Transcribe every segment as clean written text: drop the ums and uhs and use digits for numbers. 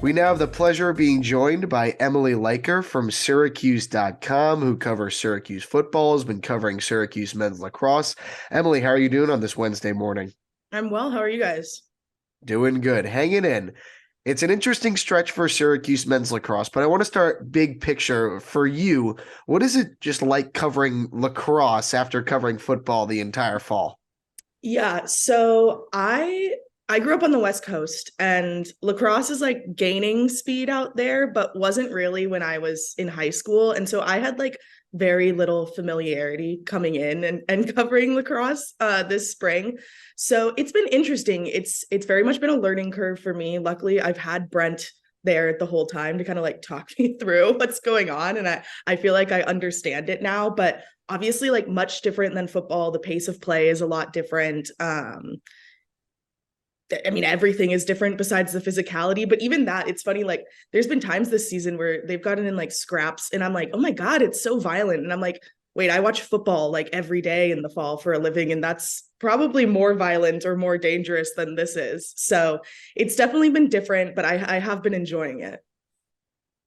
We now have the pleasure of being joined by Emily Leiker from Syracuse.com, who covers Syracuse football, has been covering Syracuse men's lacrosse. Emily, how are you doing on this Wednesday morning? I'm well. How are you guys? Doing good, hanging in. It's an interesting stretch for Syracuse men's lacrosse, but I want to start big picture for you. What is it just like covering lacrosse after covering football the entire fall? So I grew up on the West Coast and lacrosse is like gaining speed out there, but wasn't really when I was in high school. And so I had like very little familiarity coming in and covering lacrosse this spring. So it's been interesting. It's very much been a learning curve for me. Luckily, I've had Brent there the whole time to kind of like talk me through what's going on. And I feel like I understand it now, but obviously like much different than football. The pace of play is a lot different. I mean, everything is different besides the physicality, but even that, it's funny. Like, there's been times this season where they've gotten in like scraps, and I'm like, oh my God, it's so violent. And I'm like, wait, I watch football like every day in the fall for a living, and that's probably more violent or more dangerous than this is. So it's definitely been different, but I have been enjoying it.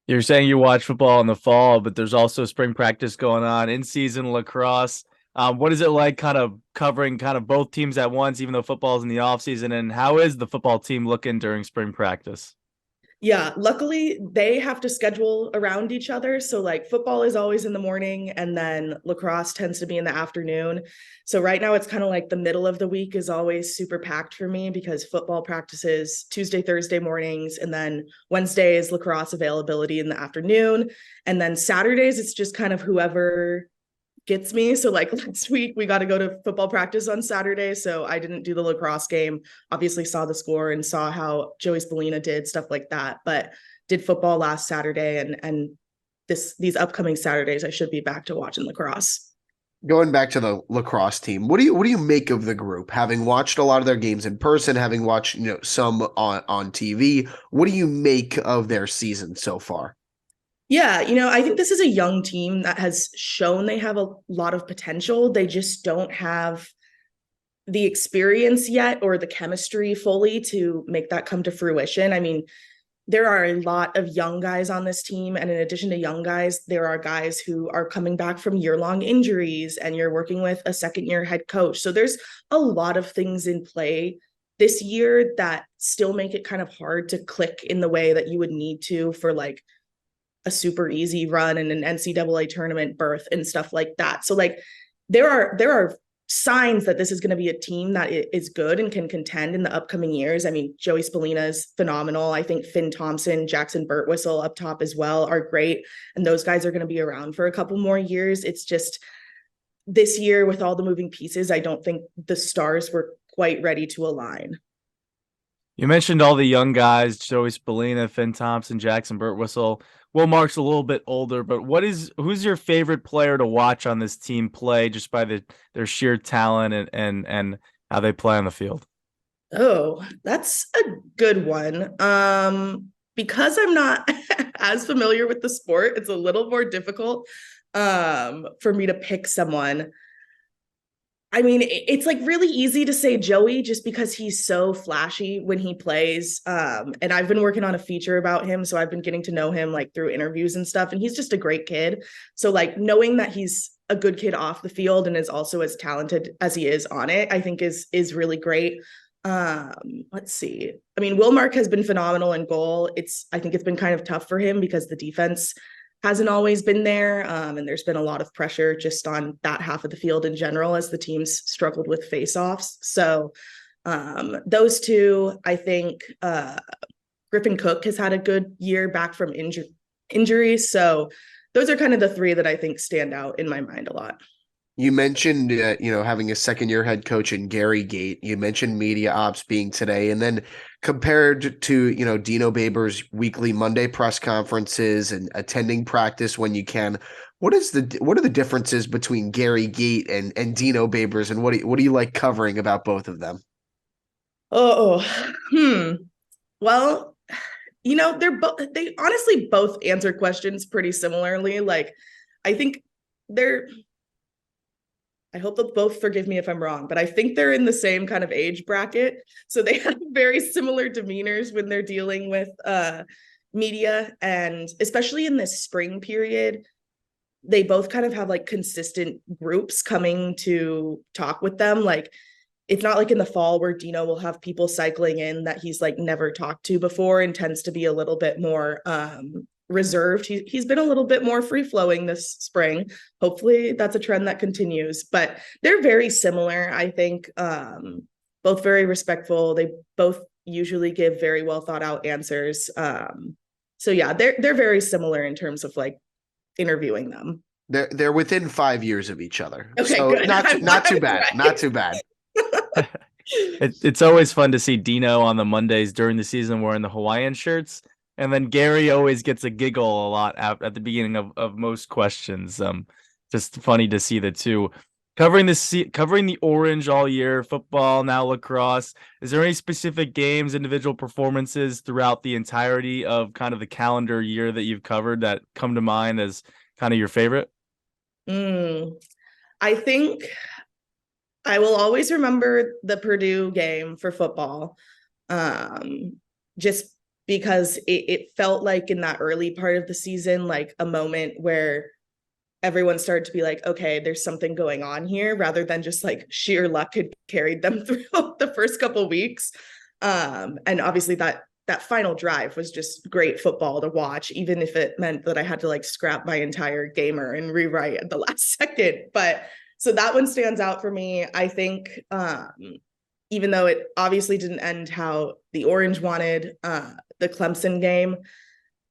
You're saying you watch football in the fall, but there's also spring practice going on, in season lacrosse. What is it like kind of covering kind of both teams at once, even though football's in the off season? And how is the football team looking during spring practice? Yeah, luckily they have to schedule around each other. So like football is always in the morning and then lacrosse tends to be in the afternoon. So right now it's kind of like the middle of the week is always super packed for me because football practices Tuesday, Thursday mornings, and then Wednesday is lacrosse availability in the afternoon. And then Saturdays it's just kind of whoever gets me. So like last week we got to go to football practice on Saturday. So I didn't do the lacrosse game. Obviously saw the score and saw how Joey Spallina did, stuff like that. But did football last Saturday and these upcoming Saturdays I should be back to watching lacrosse. Going back to the lacrosse team, what do you make of the group? Having watched a lot of their games in person, having watched some on TV, what do you make of their season so far? Yeah, I think this is a young team that has shown they have a lot of potential. They just don't have the experience yet or the chemistry fully to make that come to fruition. I mean, there are a lot of young guys on this team. And in addition to young guys, there are guys who are coming back from year-long injuries, and you're working with a second-year head coach. So there's a lot of things in play this year that still make it kind of hard to click in the way that you would need to for like a super easy run and an NCAA tournament berth and stuff like that. So like there are signs that this is going to be a team that is good and can contend in the upcoming years. I mean, Joey Spallina is phenomenal. I think Finn Thompson, Jackson Birtwistle up top as well are great. And those guys are going to be around for a couple more years. It's just this year with all the moving pieces, I don't think the stars were quite ready to align. You mentioned all the young guys, Joey Spallina, Finn Thompson, Jackson Birtwistle. Will Mark's a little bit older, but who's your favorite player to watch on this team play just by their sheer talent and how they play on the field? Oh, that's a good one. Because I'm not as familiar with the sport, it's a little more difficult for me to pick someone. I mean, it's like really easy to say Joey just because he's so flashy when he plays. And I've been working on a feature about him, so I've been getting to know him like through interviews and stuff. And he's just a great kid. So like knowing that he's a good kid off the field and is also as talented as he is on it, I think is really great. Let's see. I mean, Wilmark has been phenomenal in goal. I think it's been kind of tough for him because the defense hasn't always been there. And there's been a lot of pressure just on that half of the field in general as the teams struggled with faceoffs. So those two, I think Griffin Cook has had a good year back from injury. So those are kind of the three that I think stand out in my mind a lot. You mentioned, having a second-year head coach in Gary Gate. You mentioned media ops being today, and then compared to, Dino Babers' weekly Monday press conferences and attending practice when you can, what are the differences between Gary Gate and Dino Babers, and what do you like covering about both of them? Oh, Well, they honestly both answer questions pretty similarly. Like, I think they're I hope they'll both forgive me if I'm wrong, but I think they're in the same kind of age bracket. So they have very similar demeanors when they're dealing with media. And especially in this spring period, they both kind of have like consistent groups coming to talk with them. Like, it's not like in the fall where Dino will have people cycling in that he's like never talked to before and tends to be a little bit more reserved. He's been a little bit more free flowing this spring. Hopefully that's a trend that continues, but they're very similar. I think both very respectful. They both usually give very well thought out answers. So yeah, they're very similar in terms of like interviewing them. They're within 5 years of each other. Okay, so good. not too bad. Right. Not too bad. It's always fun to see Dino on the Mondays during the season wearing the Hawaiian shirts. And then Gary always gets a giggle a lot at the beginning of most questions. Just funny to see the two covering the orange all year, football, now lacrosse. Is there any specific games, individual performances throughout the entirety of kind of the calendar year that you've covered that come to mind as kind of your favorite? I think I will always remember the Purdue game for football. Just because it felt like in that early part of the season, like a moment where everyone started to be like, okay, there's something going on here, rather than just like sheer luck had carried them through the first couple of weeks. And obviously that final drive was just great football to watch, even if it meant that I had to like scrap my entire gamer and rewrite at the last second. But so that one stands out for me. I think even though it obviously didn't end how the Orange wanted, the Clemson game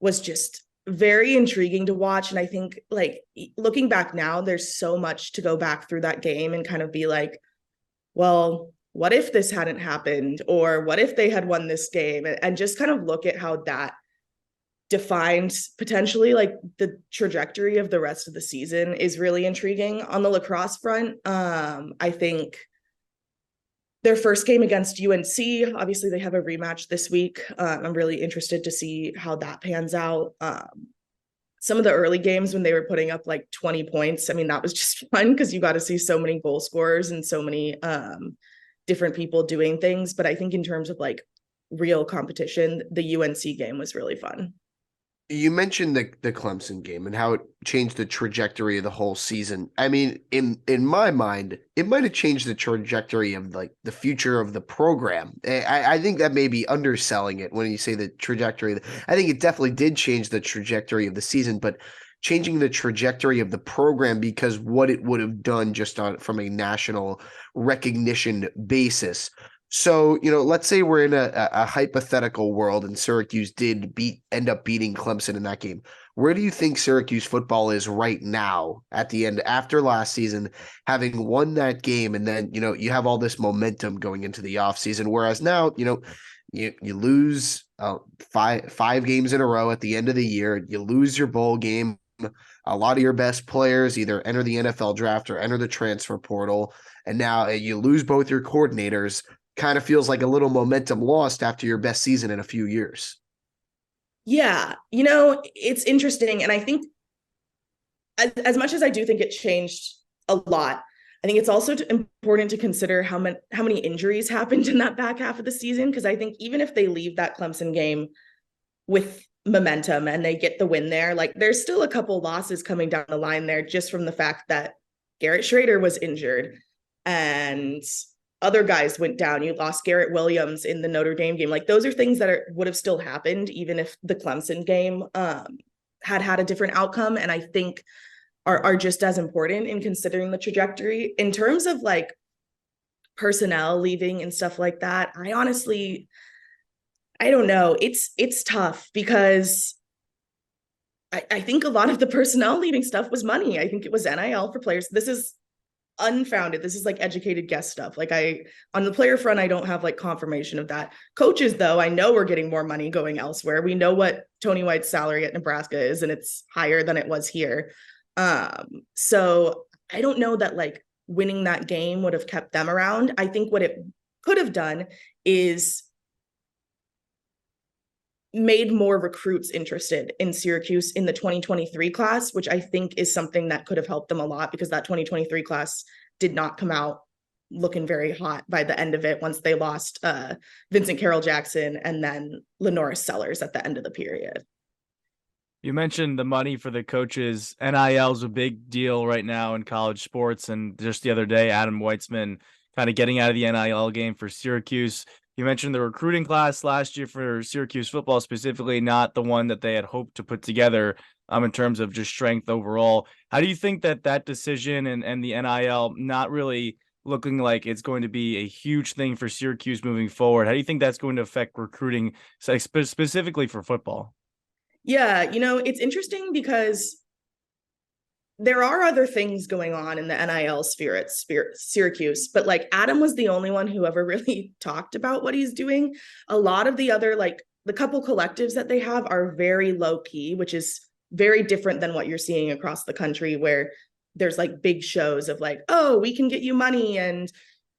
was just very intriguing to watch. And I think like looking back now, there's so much to go back through that game and kind of be like, well, what if this hadn't happened? Or what if they had won this game? And just kind of look at how that defined potentially like the trajectory of the rest of the season is really intriguing. On the lacrosse front, I think their first game against UNC, obviously they have a rematch this week. I'm really interested to see how that pans out. Some of the early games when they were putting up like 20 points, I mean, that was just fun because you got to see so many goal scorers and so many different people doing things. But I think in terms of like real competition, the UNC game was really fun. You mentioned the Clemson game and how it changed the trajectory of the whole season. I mean, in my mind, it might have changed the trajectory of like the future of the program. I think that may be underselling it when you say the trajectory. I think it definitely did change the trajectory of the season, but changing the trajectory of the program because what it would have done just from a national recognition basis. So, let's say we're in a hypothetical world and Syracuse did end up beating Clemson in that game. Where do you think Syracuse football is right now at the end after last season, having won that game? And then, you have all this momentum going into the offseason. Whereas now, you lose five games in a row at the end of the year. You lose your bowl game. A lot of your best players either enter the NFL draft or enter the transfer portal. And now you lose both your coordinators. Kind of feels like a little momentum lost after your best season in a few years. Yeah, it's interesting. And I think as much as I do think it changed a lot, I think it's also important to consider how many injuries happened in that back half of the season. Because I think even if they leave that Clemson game with momentum and they get the win there, like there's still a couple losses coming down the line there just from the fact that Garrett Schrader was injured and other guys went down. You lost Garrett Williams in the Notre Dame game. Like those are things that would have still happened even if the Clemson game had a different outcome. And I think are just as important in considering the trajectory in terms of like personnel leaving and stuff like that. I don't know. It's tough because I think a lot of the personnel leaving stuff was money. I think it was NIL for players. This is unfounded. This is like educated guess stuff. Like on the player front, I don't have like confirmation of that. Coaches, though, I know we're getting more money going elsewhere. We know what Tony White's salary at Nebraska is, and it's higher than it was here. So I don't know that like winning that game would have kept them around. I think what it could have done is made more recruits interested in Syracuse in the 2023 class, which I think is something that could have helped them a lot because that 2023 class did not come out looking very hot by the end of it once they lost Vincent Carroll Jackson and then Lenora Sellers at the end of the period. You mentioned the money for the coaches. NIL is a big deal right now in college sports. And just the other day, Adam Weitzman kind of getting out of the NIL game for Syracuse. You mentioned the recruiting class last year for Syracuse football, specifically not the one that they had hoped to put together in terms of just strength overall. How do you think that decision and the NIL not really looking like it's going to be a huge thing for Syracuse moving forward? How do you think that's going to affect recruiting specifically for football? Yeah, it's interesting because there are other things going on in the NIL sphere at Syracuse, but like Adam was the only one who ever really talked about what he's doing. A lot of the other, like the couple collectives that they have are very low key, which is very different than what you're seeing across the country where there's like big shows of like, oh, we can get you money and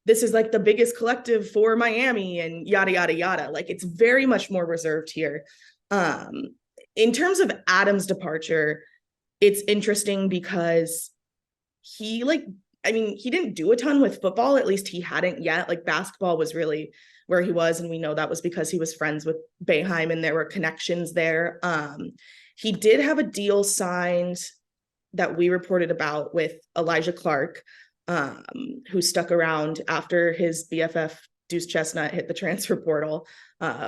this is like the biggest collective for Miami and yada, yada, yada. Like it's very much more reserved here. In terms of Adam's departure, it's interesting because he didn't do a ton with football. At least he hadn't yet. Like basketball was really where he was. And we know that was because he was friends with Boeheim and there were connections there. He did have a deal signed that we reported about with Elijah Clark, who stuck around after his BFF Deuce Chestnut hit the transfer portal,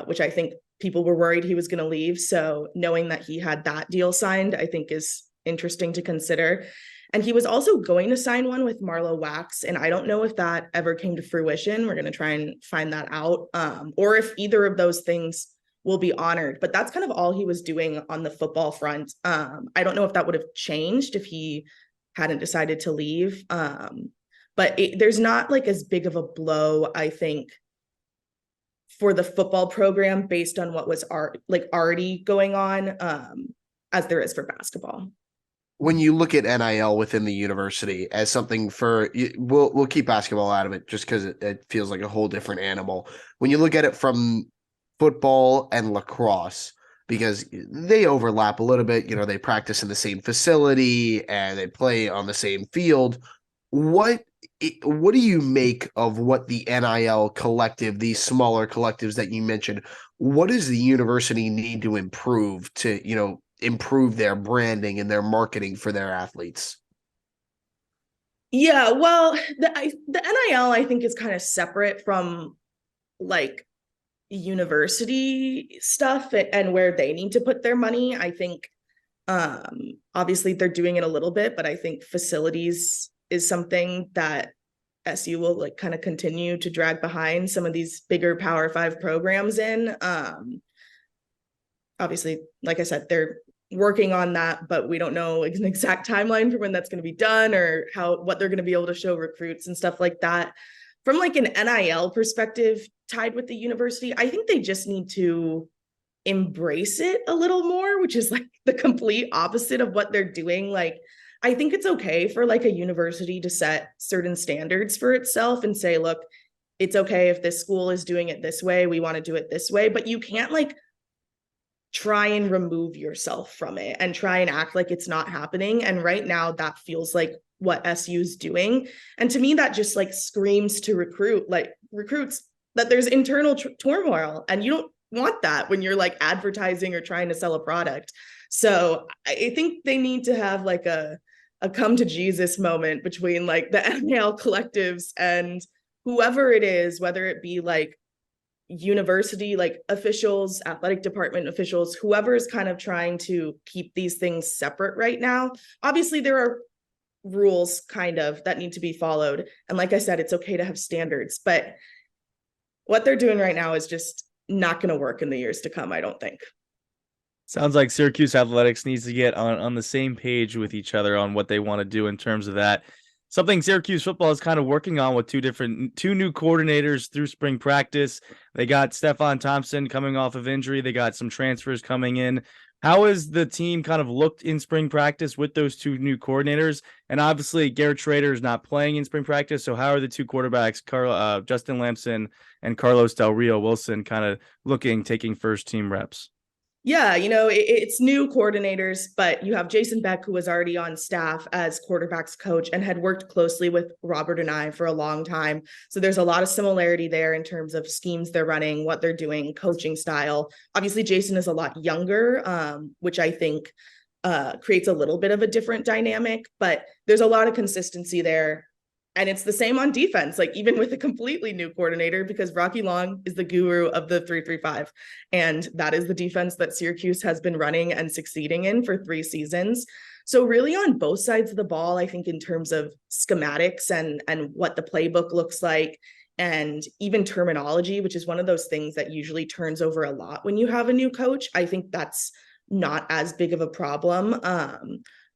which I think people were worried he was going to leave. So knowing that he had that deal signed, I think is interesting to consider. And he was also going to sign one with Marlo Wax. And I don't know if that ever came to fruition. We're going to try and find that out. Or if either of those things will be honored. But that's kind of all he was doing on the football front. I don't know if that would have changed if he hadn't decided to leave. But there's not like as big of a blow, I think, for the football program based on what was already going on as there is for basketball. When you look at NIL within the university as something we'll keep basketball out of it just because it feels like a whole different animal. When you look at it from football and lacrosse, because they overlap a little bit, they practice in the same facility and they play on the same field. What do you make of what the NIL collective, these smaller collectives that you mentioned, what does the university need to improve to, improve their branding and their marketing for their athletes? Yeah, well, the NIL I think is kind of separate from like university stuff and where they need to put their money. I think obviously they're doing it a little bit, but I think facilities is something that SU will like kind of continue to drag behind some of these bigger Power 5 programs in. Obviously, like I said, they're working on that, but we don't know an exact timeline for when that's going to be done or what they're going to be able to show recruits and stuff like that. From like an NIL perspective tied with the university, I think they just need to embrace it a little more, which is like the complete opposite of what they're doing. Like, I think it's okay for like a university to set certain standards for itself and say, look, it's okay if this school is doing it this way, we want to do it this way, but you can't like try and remove yourself from it and try and act like it's not happening. And right now that feels like what SU is doing. And to me, that just like screams to recruits that there's internal turmoil, and you don't want that when you're like advertising or trying to sell a product. So I think they need to have like a come to Jesus moment between like the NIL collectives and whoever it is, whether it be like university, like officials, athletic department officials, whoever is kind of trying to keep these things separate right now. Obviously, there are rules kind of that need to be followed. And like I said, it's okay to have standards, but what they're doing right now is just not going to work in the years to come, I don't think. Sounds like Syracuse athletics needs to get on the same page with each other on what they want to do in terms of that. Something Syracuse football is kind of working on with two new coordinators through spring practice. They got Stefan Thompson coming off of injury. They got some transfers coming in. How has the team kind of looked in spring practice with those two new coordinators? And obviously, Garrett Schrader is not playing in spring practice. So how are the two quarterbacks, Justin Lamson and Carlos Del Rio Wilson, kind of taking first team reps? Yeah, it's new coordinators, but you have Jason Beck, who was already on staff as quarterbacks coach and had worked closely with Robert and I for a long time. So there's a lot of similarity there in terms of schemes they're running, what they're doing, coaching style. Obviously, Jason is a lot younger, which I think creates a little bit of a different dynamic, but there's a lot of consistency there. And it's the same on defense, like even with a completely new coordinator, because Rocky Long is the guru of the 3-3-5. And that is the defense that Syracuse has been running and succeeding in for 3 seasons. So really on both sides of the ball, I think in terms of schematics and what the playbook looks like, and even terminology, which is one of those things that usually turns over a lot when you have a new coach, I think that's not as big of a problem.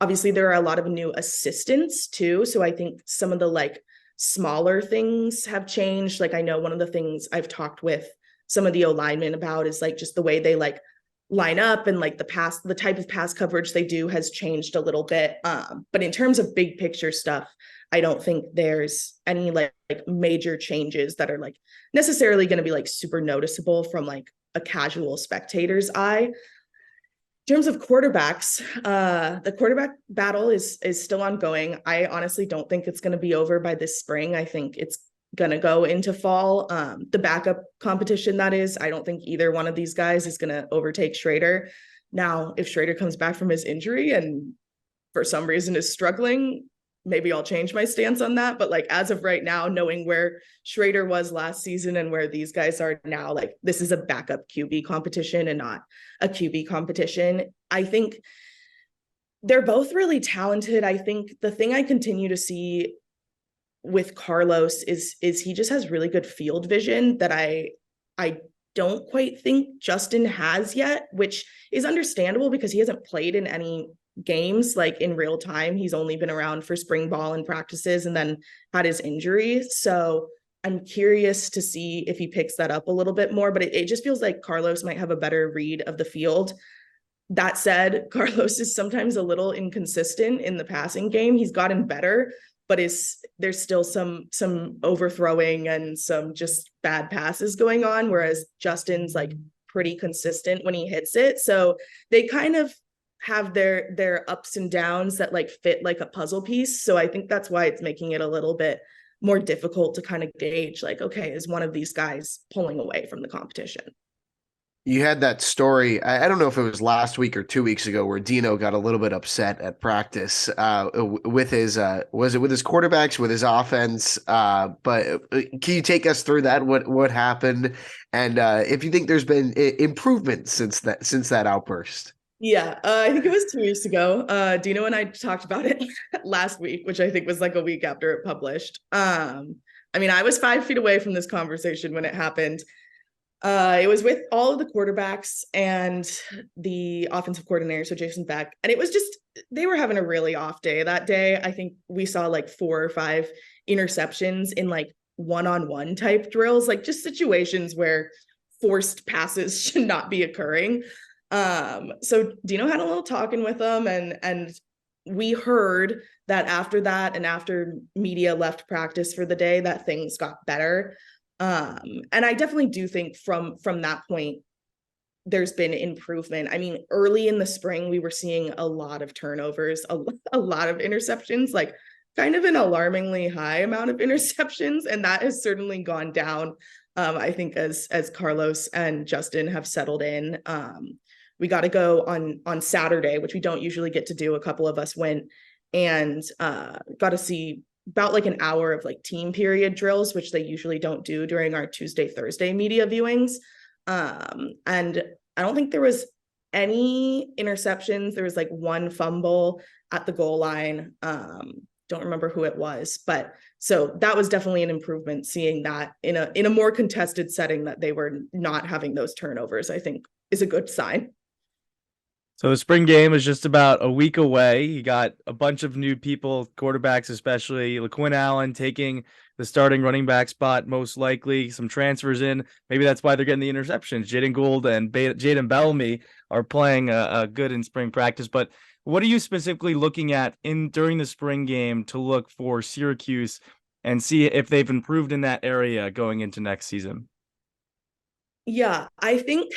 Obviously there are a lot of new assistants too, so I think some of the like smaller things have changed. Like I know one of the things I've talked with some of the O-linemen about is like just the way they like line up, and like the type of pass coverage they do has changed a little bit. But in terms of big picture stuff, I don't think there's any like major changes that are like necessarily going to be like super noticeable from like a casual spectator's eye. In terms of quarterbacks, the quarterback battle is still ongoing. I honestly don't think it's going to be over by this spring. I think it's going to go into fall. The backup competition, that is, I don't think either one of these guys is going to overtake Schrader. Now, if Schrader comes back from his injury and for some reason is struggling, maybe I'll change my stance on that. But like as of right now, knowing where Schrader was last season and where these guys are now, like this is a backup QB competition and not a QB competition. I think they're both really talented. I think the thing I continue to see with Carlos is he just has really good field vision that I don't quite think Justin has yet, which is understandable because he hasn't played in any games like in real time. He's only been around for spring ball and practices and then had his injury. So I'm curious to see if he picks that up a little bit more, but it just feels like Carlos might have a better read of the field. That said, Carlos is sometimes a little inconsistent in the passing game. He's gotten better, but there's still some overthrowing and some just bad passes going on, whereas Justin's like pretty consistent when he hits it. So they kind of have their ups and downs that like fit like a puzzle piece. So I think that's why it's making it a little bit more difficult to kind of gauge like, okay, is one of these guys pulling away from the competition? You had that story. I don't know if it was last week or 2 weeks ago, where Dino got a little bit upset at practice with his was it with his quarterbacks, with his offense? But can you take us through that? What happened, and if you think there's been improvement since that outburst? Yeah, I think it was 2 weeks ago. Dino and I talked about it last week, which I think was like a week after it published. I mean, I was 5 feet away from this conversation when it happened. It was with all of the quarterbacks and the offensive coordinator, so Jason Beck, and it was just they were having a really off day that day. I think we saw like 4 or 5 interceptions in like one-on-one type drills, like just situations where forced passes should not be occurring. So Dino had a little talking with them, and we heard that after that and after media left practice for the day that things got better. And I definitely do think from that point there's been improvement. I mean, early in the spring we were seeing a lot of turnovers, a lot of interceptions, like kind of an alarmingly high amount of interceptions, and that has certainly gone down. I think as Carlos and Justin have settled in. We got to go on Saturday, which we don't usually get to do. A couple of us went and got to see about like an hour of like team period drills, which they usually don't do during our Tuesday, Thursday media viewings. And I don't think there was any interceptions. There was like one fumble at the goal line. Don't remember who it was, but so that was definitely an improvement, seeing that in a more contested setting that they were not having those turnovers, I think is a good sign. So the spring game is just about a week away. You got a bunch of new people, quarterbacks especially. LaQuinn Allen taking the starting running back spot, most likely. Some transfers in. Maybe that's why they're getting the interceptions. Jaden Gould and Jaden Bellamy are playing good in spring practice. But what are you specifically looking at during the spring game to look for Syracuse and see if they've improved in that area going into next season? Yeah, I think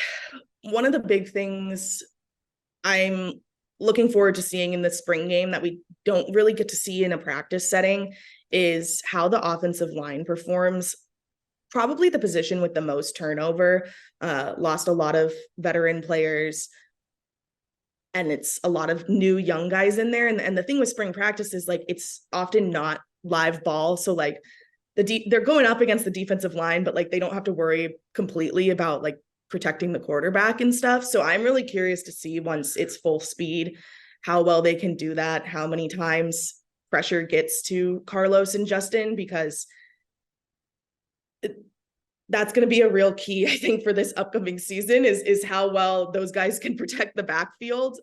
one of the big things I'm looking forward to seeing in the spring game that we don't really get to see in a practice setting is how the offensive line performs. Probably the position with the most turnover, lost a lot of veteran players, and it's a lot of new young guys in there. And the thing with spring practice is like it's often not live ball, so like they're going up against the defensive line, but like they don't have to worry completely about like protecting the quarterback and stuff. So I'm really curious to see once it's full speed how well they can do that, how many times pressure gets to Carlos and Justin, because that's going to be a real key, I think, for this upcoming season is how well those guys can protect the backfield.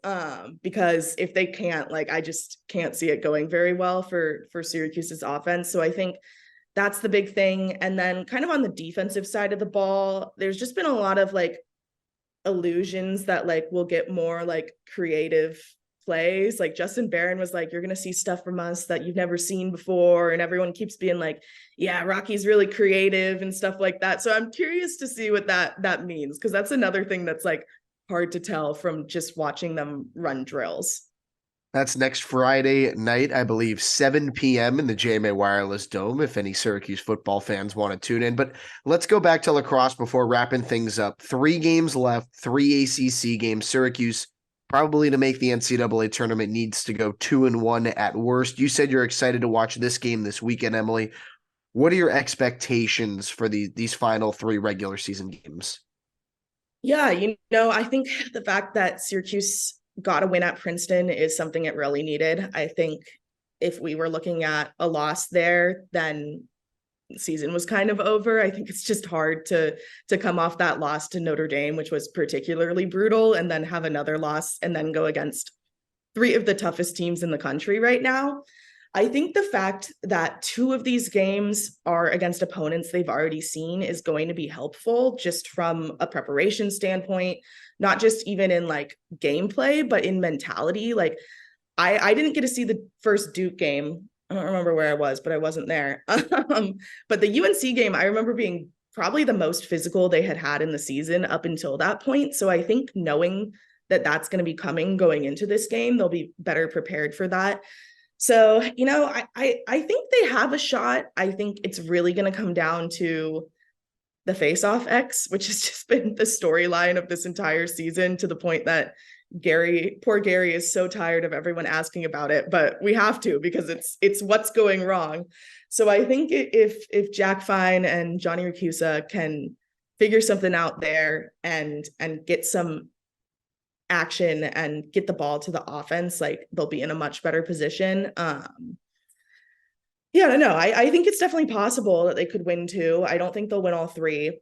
Because if they can't, like, I just can't see it going very well for Syracuse's offense. So I think that's the big thing. And then kind of on the defensive side of the ball, there's just been a lot of like illusions that like we'll get more like creative plays. Like Justin Barron was like, you're going to see stuff from us that you've never seen before. And everyone keeps being like, yeah, Rocky's really creative and stuff like that. So I'm curious to see what that means, because that's another thing that's like hard to tell from just watching them run drills. That's next Friday night, I believe, 7 p.m. in the JMA Wireless Dome, if any Syracuse football fans want to tune in. But let's go back to lacrosse before wrapping things up. 3 games left, 3 ACC games. Syracuse, probably to make the NCAA tournament, needs to go 2-1 at worst. You said you're excited to watch this game this weekend, Emily. What are your expectations for these final 3 regular season games? Yeah, I think the fact that Syracuse got a win at Princeton is something it really needed. I think if we were looking at a loss there, then the season was kind of over. I think it's just hard to come off that loss to Notre Dame, which was particularly brutal, and then have another loss and then go against 3 of the toughest teams in the country right now. I think the fact that 2 of these games are against opponents they've already seen is going to be helpful just from a preparation standpoint, not just even in like gameplay, but in mentality. Like I didn't get to see the first Duke game. I don't remember where I was, but I wasn't there. But the UNC game, I remember being probably the most physical they had in the season up until that point. So I think knowing that that's going to be coming going into this game, they'll be better prepared for that. So, I think they have a shot. I think it's really going to come down to the face-off X, which has just been the storyline of this entire season, to the point that poor Gary is so tired of everyone asking about it, but we have to, because it's what's going wrong. So I think if Jack Fine and Johnny Racusa can figure something out there and get some action and get the ball to the offense, like they'll be in a much better position. Yeah, I don't know. I think it's definitely possible that they could win 2. I don't think they'll win all 3.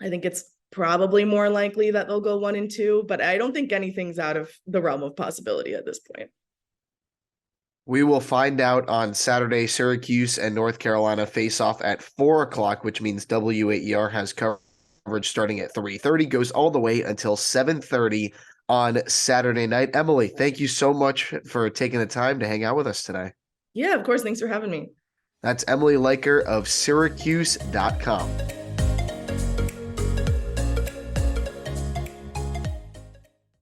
I think it's probably more likely that they'll go 1 and 2, but I don't think anything's out of the realm of possibility at this point. We will find out on Saturday. Syracuse and North Carolina face off at 4:00, which means W8ER has coverage starting at 3:30, goes all the way until 7:30 on Saturday night. Emily, thank you so much for taking the time to hang out with us today. Yeah, of course. Thanks for having me. That's Emily Leiker of Syracuse.com.